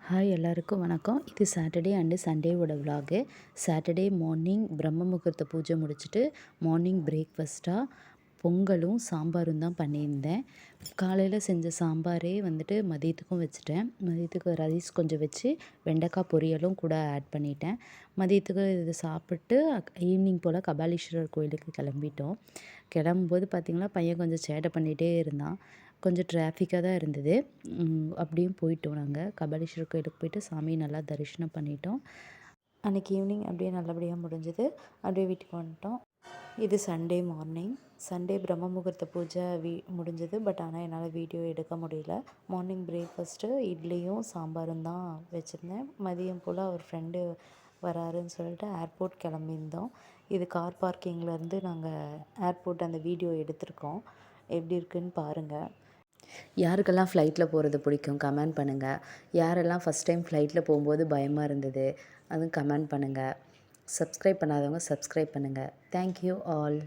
Hi எல்லாருக்கும் வணக்கம். இது சாட்டர்டே அண்டு சண்டேவோட விலாகு. சாட்டர்டே மார்னிங் பிரம்ம முகூர்த்த பூஜை முடிச்சுட்டு மார்னிங் பிரேக்ஃபாஸ்ட்டாக பொங்கலும் சாம்பாரும் தான் பண்ணியிருந்தேன். காலையில் செஞ்ச சாம்பாரே வந்துட்டு மதியத்துக்கும் வச்சுட்டேன். மதியத்துக்கு ரைஸ் கொஞ்சம் வச்சு வெண்டைக்காய் பொரியலும் கூட ஆட் பண்ணிட்டேன். மதியத்துக்கு இது சாப்பிட்டு ஈவினிங் போல் கபாலீஸ்வரர் கோயிலுக்கு கிளம்பிட்டோம். கிளம்பும்போது பார்த்திங்கன்னா பையன் கொஞ்சம் சேட்டை பண்ணிகிட்டே இருந்தான். கொஞ்சம் டிராஃபிக்காக தான் இருந்தது. அப்படியும் போயிட்டோம். நாங்கள் கபாலீஸ்வரர் கோயிலுக்கு போயிட்டு சாமியை நல்லா தரிசனம் பண்ணிட்டோம். அன்றைக்கி ஈவினிங் அப்படியே நல்லபடியாக முடிஞ்சது. அப்படியே வீட்டுக்கு வந்துட்டோம். இது சண்டே மார்னிங். சண்டே பிரம்ம முகூர்த்த பூஜை முடிஞ்சது. பட் ஆனால் என்னால் வீடியோ எடுக்க முடியல. மார்னிங் பிரேக்ஃபாஸ்ட்டு இட்லியும் சாம்பாரும் தான் வச்சுருந்தேன். மதியம் போல் அவர் ஃப்ரெண்டு வராருன்னு சொல்லிட்டு ஏர்போர்ட் கிளம்பியிருந்தோம். இது கார் பார்க்கிங்லேருந்து நாங்கள் ஏர்போர்ட் அந்த வீடியோ எடுத்திருக்கோம். எப்படி இருக்குன்னு பாருங்கள். யாருக்கெல்லாம் ஃப்ளைட்டில் போகிறது பிடிக்கும் கமெண்ட் பண்ணுங்கள். யாரெல்லாம் ஃபஸ்ட் டைம் ஃப்ளைட்டில் போகும்போது பயமாக இருந்தது அதுவும் கமெண்ட் பண்ணுங்கள். சப்ஸ்கிரைப் பண்ணாதவங்க சப்ஸ்கிரைப் பண்ணுங்கள். Thank you all.